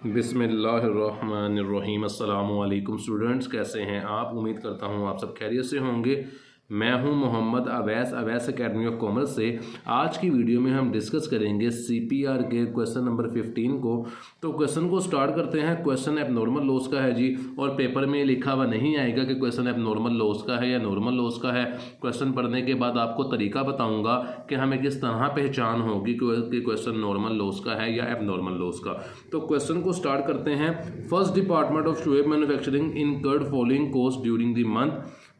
बिस्मिल्लाहिर्रहमानिर्रहीम। अस्सलामु अलैकुम स्टूडेंट्स, कैसे हैं आप? उम्मीद करता हूँ आप सब खैरियत से होंगे। मैं हूं Mohammad Awais Academy of Commerce से। आज की वीडियो में हम डिस्कस करेंगे सीपीआर के क्वेश्चन नंबर 15 को। तो क्वेश्चन को स्टार्ट करते हैं। क्वेश्चन एबनॉर्मल लॉस का है जी, और पेपर में लिखा हुआ नहीं आएगा कि क्वेश्चन एबनॉर्मल लॉस का है या नॉर्मल लॉस का है। क्वेश्चन पढ़ने के बाद आपको तरीका बताऊंगा कि हमें किस तरह पहचान होगी कि क्वेश्चन नॉर्मल लॉस का है या एबनॉर्मल लॉस का। तो क्वेश्चन को स्टार्ट करते हैं। First department of Shoaib manufacturing incurred following cost during the month.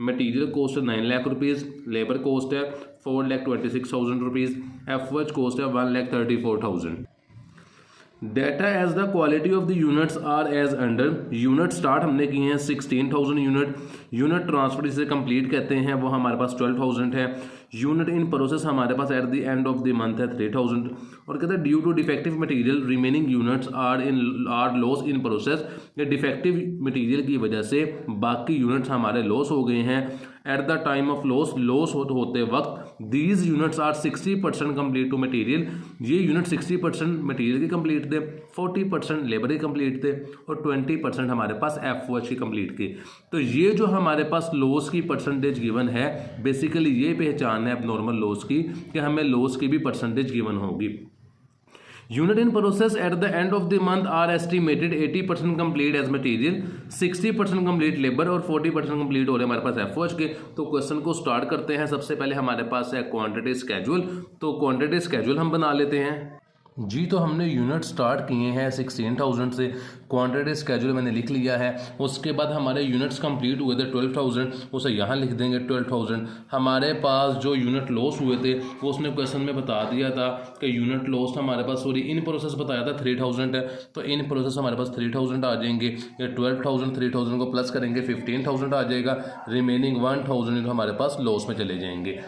Material cost है 9 लाख रुपीज़, लेबर कॉस्ट है 4,26,000 रुपीज़, एफएच कॉस्ट है 1,34,000। Data as the quality of the units are as under. Unit start हमने किए हैं 16,000 unit. Unit transfer जिसे complete कहते हैं वो हमारे पास 12,000 है। यूनिट इन प्रोसेस हमारे पास at the end of the month है 3,000। और कहते हैं due to defective material remaining units are loss in process. ये डिफेक्टिव मटेरियल की वजह से बाकी यूनिट्स हमारे लॉस हो गए हैं। At the time of loss होते वक्त these units are 60% complete to material. ये यूनिट 60% मटेरियल के कंप्लीट थे, 40% लेबर के कंप्लीट थे और 20% हमारे पास एफओएच की कंप्लीट के। तो ये जो हमारे पास लॉस की परसेंटेज गिवन है, बेसिकली ये पहचान है एबनॉर्मल लॉस की कि हमें लॉस की भी परसेंटेज गिवन होगी। Unit in process at the end of the month are estimated 80% complete as material, 60% complete labour और 40% कंप्लीट हो रहे हमारे पास एफओएच के। तो क्वेश्चन को स्टार्ट करते हैं। सबसे पहले हमारे पास है क्वांटिटी स्केड्यूल। तो क्वांटिटी स्केड्यूल हम बना लेते हैं जी। तो हमने यूनिट स्टार्ट किए हैं 16,000 से। क्वांटिटी स्केड्यूल मैंने लिख लिया है। उसके बाद हमारे यूनिट्स कंप्लीट हुए थे 12,000, उसे यहाँ लिख देंगे 12,000। हमारे पास जो यूनिट लॉस हुए थे वो उसने क्वेश्चन में बता दिया था कि यूनिट लॉस हमारे पास इन प्रोसेस बताया था 3,000 है। तो इन प्रोसेस हमारे पास 3,000 आ जाएंगे। ये 12,000 3,000 को प्लस करेंगे 15,000 आ जाएगा। रिमेनिंग 1,000 हमारे पास लॉस में चले जाएंगे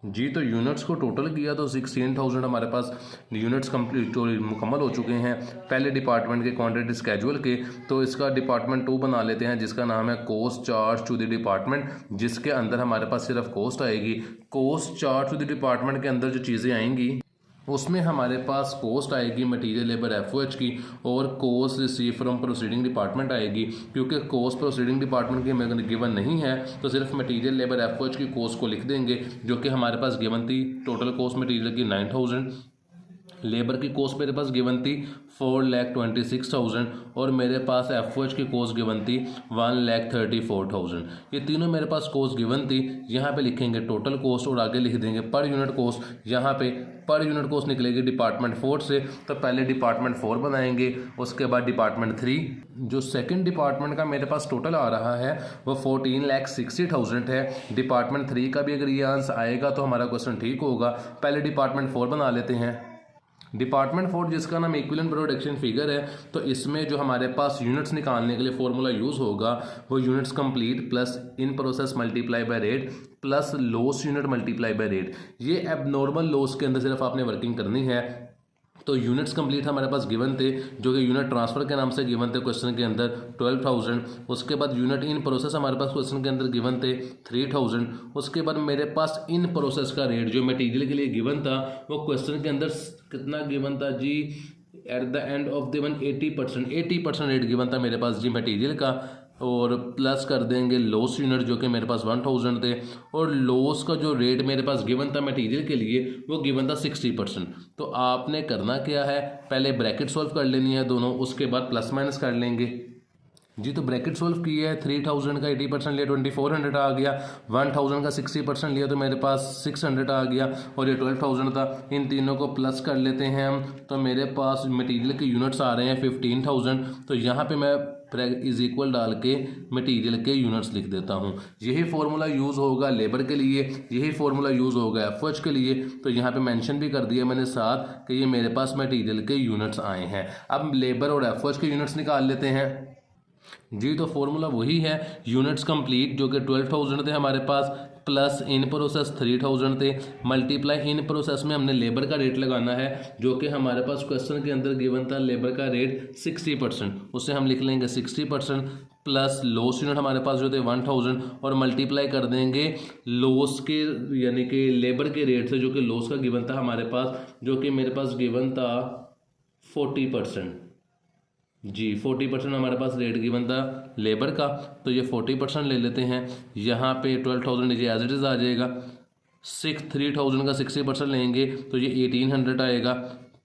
जी। तो यूनिट्स को टोटल किया तो 16,000 हमारे पास यूनिट्स कंप्लीट जो मुकम्मल हो चुके हैं पहले डिपार्टमेंट के क्वांटिटी स्केड्यूल के। तो इसका डिपार्टमेंट 2 बना लेते हैं जिसका नाम है cost charge to the department, जिसके अंदर हमारे पास सिर्फ कॉस्ट आएगी। Cost charge to the department के अंदर जो चीज़ें आएंगी उसमें हमारे पास कॉस्ट आएगी मटेरियल लेबर एफओएच की, और cost receive from proceeding department आएगी। क्योंकि कॉस्ट प्रोसीडिंग डिपार्टमेंट की हमें गिवन नहीं है तो सिर्फ मटेरियल लेबर एफओएच की कॉस्ट को लिख देंगे, जो कि हमारे पास गिवन थी। टोटल कॉस्ट मटेरियल की 9,000, लेबर की कॉस्ट मेरे पास गिवन थी 4,26,000 और मेरे पास एफओएच की कॉस्ट गिवन थी 1,34,000। ये तीनों मेरे पास कॉस्ट गिवन थी। यहाँ पे लिखेंगे टोटल कॉस्ट और आगे लिख देंगे पर यूनिट कॉस्ट। यहाँ पे पर यूनिट कॉस्ट निकलेगी डिपार्टमेंट 4 से। तो पहले डिपार्टमेंट 4 बनाएंगे, उसके बाद डिपार्टमेंट 3। जो सेकंड डिपार्टमेंट का मेरे पास टोटल आ रहा है वो 14,60,000 है। डिपार्टमेंट 3 का भी अगर ये आंसर आएगा तो हमारा क्वेश्चन ठीक होगा। पहले डिपार्टमेंट 4 बना लेते हैं। डिपार्टमेंट 4 जिसका नाम इक्विवेलेंट प्रोडक्शन फिगर है। तो इसमें जो हमारे पास यूनिट्स निकालने के लिए फॉर्मूला यूज़ होगा वो units complete plus in process multiply by rate plus loss unit multiply by rate. ये एबनॉर्मल लॉस के अंदर सिर्फ आपने वर्किंग करनी है। तो यूनिट्स कंप्लीट हमारे पास गिवन थे जो कि यूनिट ट्रांसफर के नाम से गिवन थे क्वेश्चन के अंदर 12,000। उसके बाद यूनिट इन प्रोसेस हमारे पास क्वेश्चन के अंदर गिवन थे 3,000। उसके बाद मेरे पास इन प्रोसेस का रेट जो मटेरियल के लिए गिवन था वो क्वेश्चन के अंदर कितना गिवन था जी? At the end of the one 80% rate given था मेरे पास जी मटेरियल का, और प्लस कर देंगे लॉस यूनिट जो कि मेरे पास 1,000 थे। और लॉस का जो रेट मेरे पास गिवन था मटेरियल के लिए वो गिवन था 60%। तो आपने करना क्या है, पहले ब्रैकेट सॉल्व कर लेनी है दोनों, उसके बाद प्लस माइनस कर लेंगे जी। तो ब्रैकेट सॉल्व किया है। 3,000 का 80% लिया 2,400 आ गया। 1,000 का 60% लिया तो मेरे पास 600 आ गया, और ये 12,000 था। इन तीनों को प्लस कर लेते हैं हम। तो मेरे पास मटेरियल के यूनिट्स आ रहे हैं 15,000। तो यहाँ पे मैं इज इक्वल डाल के मटेरियल के यूनिट्स लिख देता हूँ। यही फार्मूला यूज़ होगा लेबर के लिए, यही फार्मूला यूज़ होगा एफओएच के लिए। तो यहाँ पे मेंशन भी कर दिया मैंने साथ कि ये मेरे पास मटेरियल के यूनिट्स आए हैं। अब लेबर और एफओएच के यूनिट्स निकाल लेते हैं जी। तो फॉर्मूला वही है, यूनिट्स कंप्लीट जो कि 12,000 थे हमारे पास, प्लस इन प्रोसेस 3,000 थे, मल्टीप्लाई इन प्रोसेस में हमने लेबर का रेट लगाना है जो कि हमारे पास क्वेश्चन के अंदर गिवन था लेबर का रेट 60%, उसे हम लिख लेंगे 60% प्लस लॉस यूनिट हमारे पास जो थे 1,000 और मल्टीप्लाई कर देंगे लॉस के यानी कि लेबर के रेट से जो कि लॉस का गिवन था हमारे पास, जो कि मेरे पास गिवन था 40%। जी 40% हमारे पास रेट गिवन था लेबर का, तो ये 40% ले लेते हैं। यहाँ पे 12,000 नीचे एज इट इज़ आ जाएगा। 3,000 का 60% लेंगे तो ये 1,800 आएगा,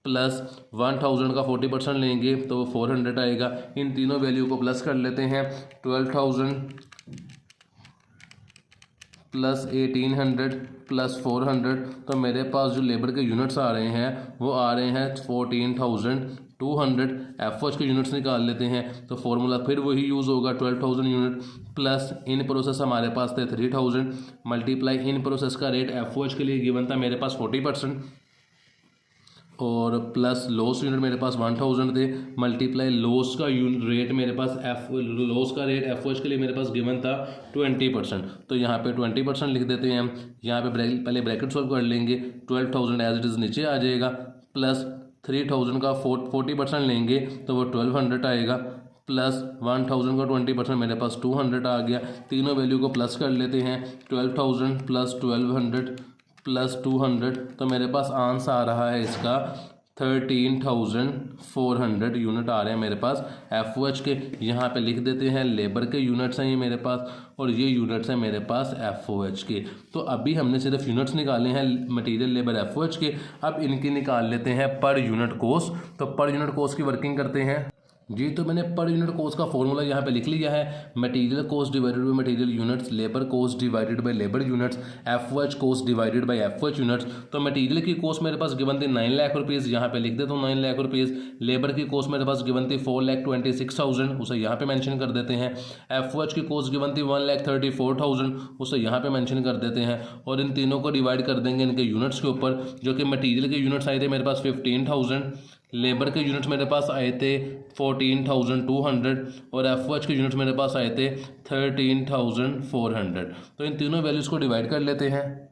प्लस 1,000 का 40% लेंगे तो वो 400 आएगा। इन तीनों वैल्यू को प्लस कर लेते हैं। 12,000 प्लस 1,800 प्लस 400, तो मेरे पास जो लेबर के यूनिट्स आ रहे हैं वो आ रहे हैं 14,200। एफओएच के यूनिट्स निकाल लेते हैं तो फॉर्मूला फिर वही यूज़ होगा, 12,000 यूनिट प्लस इन प्रोसेस हमारे पास थे 3,000 मल्टीप्लाई इन प्रोसेस का रेट एफओएच के लिए गिवन था मेरे पास 40% और प्लस लॉस यूनिट मेरे पास 1,000 थे मल्टीप्लाई लॉस का रेट मेरे पास लॉस का रेट एफओएच के लिए मेरे पास गिवन था 20%। तो यहाँ पे 20% लिख देते हैं हम। यहाँ पे पहले ब्रैकेट सॉल्व कर लेंगे। 12,000 एज इट इज़ नीचे आ जाएगा, प्लस 3,000 का 40% लेंगे तो वो 1,200 आएगा, प्लस 1,000 का 20% मेरे पास 200 आ गया। तीनों वैल्यू को प्लस कर लेते हैं। 12,000 प्लस 1,200 प्लस 200, तो मेरे पास आंसर आ रहा है इसका 13,400 यूनिट आ रहे हैं मेरे पास एफओएच के। यहाँ पे लिख देते हैं लेबर के यूनिट्स हैं ये मेरे पास और ये यूनिट्स हैं मेरे पास एफओएच के। तो अभी हमने सिर्फ यूनिट्स निकाले हैं मटेरियल लेबर एफओएच के। अब इनकी निकाल लेते हैं पर यूनिट कॉस्ट। तो पर यूनिट कॉस्ट की वर्किंग करते हैं जी। तो मैंने पर यूनिट कॉस्ट का फॉर्मूला यहाँ पे लिख लिया है। Material cost divided by material units, labour cost divided by labour units, FOH cost divided by FOH units. तो मटेरियल की कॉस्ट मेरे पास गिवन थी 9 लाख रुपीज़, यहाँ पे लिख देता हूँ 9 लाख रुपीज़। लेबर की कॉस्ट मेरे पास गिवन थी 4,26,000, उसे यहाँ पे मेंशन कर देते हैं। एफओएच की कॉस्ट गिवन थी 1,34,000, उसे यहाँ पे मेंशन कर देते हैं। और इन तीनों को डिवाइड कर देंगे इनके यूनिट्स के ऊपर, जो कि मटेरियल के यूनिट्स आए थे मेरे पास 15,000, लेबर के यूनिट्स मेरे पास आए थे 14,200 और एफओएच के यूनिट्स मेरे पास आए थे 13,400। तो इन तीनों वैल्यूज़ को डिवाइड कर लेते हैं।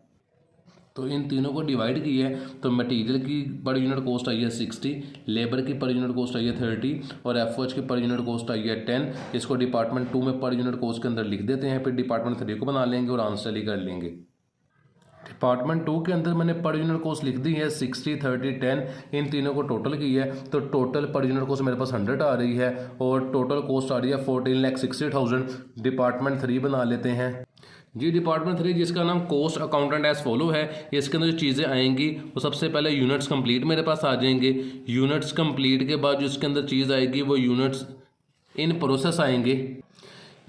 तो इन तीनों को डिवाइड किए तो मटेरियल की पर यूनिट कॉस्ट आई है 60, लेबर की पर यूनिट कॉस्ट आई है 30 और एफओएच की पर यूनिट कॉस्ट आई है 10। इसको डिपार्टमेंट 2 में पर यूनिट कॉस्ट के अंदर लिख देते हैं, फिर डिपार्टमेंट 3 को बना लेंगे और आंसर ही कर लेंगे। डिपार्टमेंट 2 के अंदर मैंने पर यूनिट कॉस्ट लिख दी है 60, 30, 10। इन तीनों को टोटल की है तो टोटल पर यूनिट कॉस्ट मेरे पास 100 आ रही है और टोटल कॉस्ट आ रही है 14,60,000। डिपार्टमेंट 3 बना लेते हैं जी। डिपार्टमेंट 3 जिसका नाम कॉस्ट अकाउंटेंट एज फॉलो है। इसके अंदर जो चीज़ें आएंगी वो सबसे पहले यूनिट्स कंप्लीट मेरे पास आ जाएंगे। यूनिट्स कंप्लीट के बाद जो इसके अंदर चीज़ आएगी वो यूनिट्स इन प्रोसेस आएंगे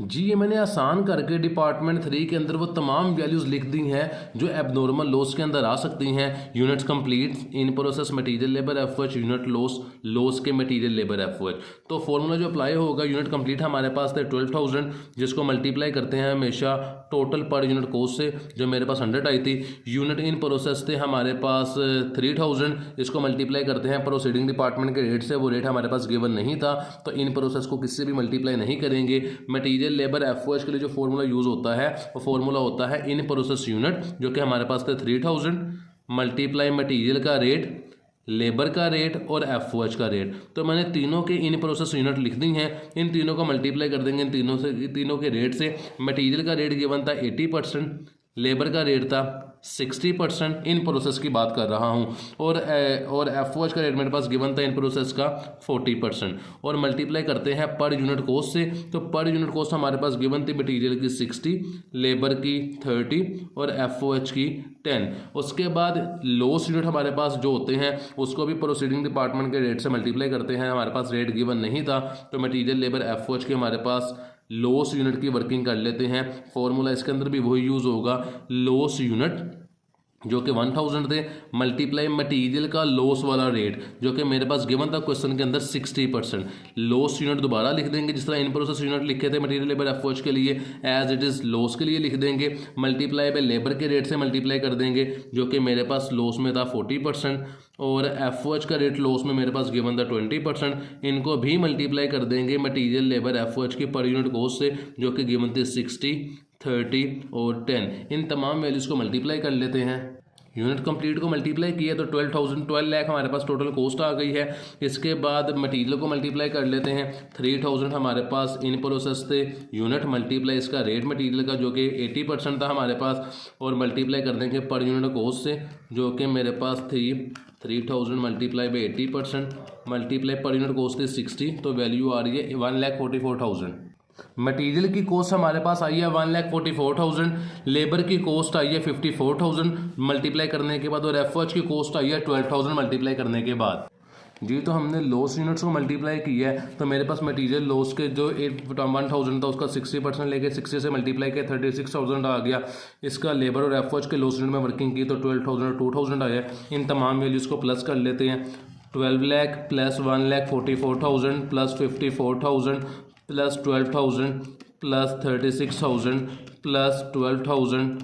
जी। ये मैंने आसान करके डिपार्टमेंट 3 के अंदर वो तमाम वैल्यूज़ लिख दी हैं जो एबनॉर्मल लॉस के अंदर आ सकती हैं। Units complete, in process, material labour FOH, unit loss के मटेरियल लेबर एफओएच। तो फॉर्मूला जो अप्लाई होगा, यूनिट कंप्लीट हमारे पास थे 12,000, जिसको मल्टीप्लाई करते हैं हमेशा टोटल पर यूनिट कॉस्ट से जो मेरे पास 100 आई थी। यूनिट इन प्रोसेस थे हमारे पास 3,000, इसको मल्टीप्लाई करते हैं प्रोसीडिंग डिपार्टमेंट के रेट से। वो रेट हमारे पास गिवन नहीं था तो इन प्रोसेस को किससे भी मल्टीप्लाई नहीं करेंगे। मटीरियल लेबर एफओएच के लिए जो फॉर्मूला यूज होता है वो फॉर्मूला होता है इन प्रोसेस यूनिट, जो कि हमारे पास थे 3,000 मल्टीप्लाई मटीरियल का रेट, लेबर का रेट और एफओएच का रेट। तो मैंने तीनों के इन प्रोसेस यूनिट लिख दी हैं। इन तीनों को मल्टीप्लाई कर देंगे इन तीनों के रेट से। मटीरियल का रेट गिवन था 80%, लेबर का रेट था 60%, इन प्रोसेस की बात कर रहा हूँ, और एफओएच का रेट मेरे पास गिवन था इन प्रोसेस का 40%। और मल्टीप्लाई करते हैं पर यूनिट कॉस्ट से। तो पर यूनिट कॉस्ट हमारे पास गिवन थी मटीरियल की 60, लेबर की 30 और एफओएच की 10। उसके बाद लॉस यूनिट हमारे पास जो होते हैं उसको भी प्रोसीडिंग डिपार्टमेंट के रेट से मल्टीप्लाई करते हैं। हमारे पास रेट गिवन नहीं था तो मटीरियल लेबर एफओएच के हमारे पास लॉस यूनिट की वर्किंग कर लेते हैं। फॉर्मूला इसके अंदर भी वही यूज़ होगा, लॉस यूनिट जो कि 1,000 थे मल्टीप्लाई मटीरियल का लॉस वाला रेट जो कि मेरे पास गिवन था क्वेश्चन के अंदर 60%। लॉस यूनिट दोबारा लिख देंगे जिस तरह इन प्रोसेस यूनिट लिखे थे मटीरियल लेबर एफओएच के लिए, एज इट इज़ लॉस के लिए लिख देंगे। मल्टीप्लाई बाय लेबर के रेट से मल्टीप्लाई कर देंगे जो कि मेरे पास लॉस में था 40% और एफओएच का रेट लॉस में मेरे पास गिवन था 20%। इनको भी मल्टीप्लाई कर देंगे मटीरियल लेबर एफओएच की पर यूनिट कॉस्ट से जो कि गिवन थी 60, 30 और 10। इन तमाम वैल्यूज़ को मल्टीप्लाई कर लेते हैं। यूनिट कंप्लीट को मल्टीप्लाई किया तो 12 लाख हमारे पास टोटल कॉस्ट आ गई है। इसके बाद मटीरियल को मल्टीप्लाई कर लेते हैं। 3000 हमारे पास इन प्रोसेस थे, यूनिट मल्टीप्लाई इसका रेट मटीरियल का जो कि 80% था हमारे पास, और मल्टीप्लाई कर देंगे पर यूनिट कॉस्ट से जो कि मेरे पास थी 3000 multiply by 80% multiply per unit cost थी 60, तो वैल्यू आ रही है 1,44,000। मटीरियल की कॉस्ट हमारे पास आई है 1,44,000, लेबर की कॉस्ट आई है 54,000 मल्टीप्लाई करने के बाद, और एफओएच की कॉस्ट आई है 12,000 मल्टीप्लाई करने के बाद। जी तो हमने लॉस यूनिट्स को मल्टीप्लाई किया है, तो मेरे पास मटीरियल लॉस के जो 1,000 था उसका 60% लेके 60 से मल्टीप्लाई किया 36,000 आ गया। इसका लेबर और एफओएच के लॉस यूनिट में वर्किंग की तो 12,000 और 2,000 आया। इन तमाम वैल्यूज़ को प्लस कर लेते हैं। 12 lakh plus 1,44,000 plus 54,000 plus 12,000 plus 36,000 plus 12,000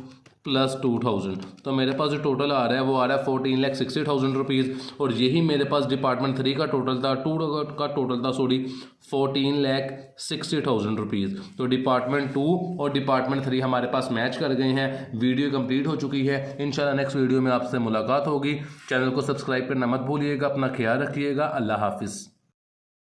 plus 2,000, तो मेरे पास जो टोटल आ रहा है वो आ रहा है 14,60,000 रुपीज़। और यही मेरे पास डिपार्टमेंट 3 का टोटल था, 2 का टोटल था 14,60,000 रुपीज़। तो डिपार्टमेंट 2 और डिपार्टमेंट 3 हमारे पास मैच कर गए हैं। वीडियो कंप्लीट हो चुकी है। इंशाल्लाह नेक्स्ट वीडियो में आपसे मुलाकात होगी। चैनल को सब्सक्राइब करना मत भूलिएगा। अपना ख्याल रखिएगा। अल्लाह हाफिज़।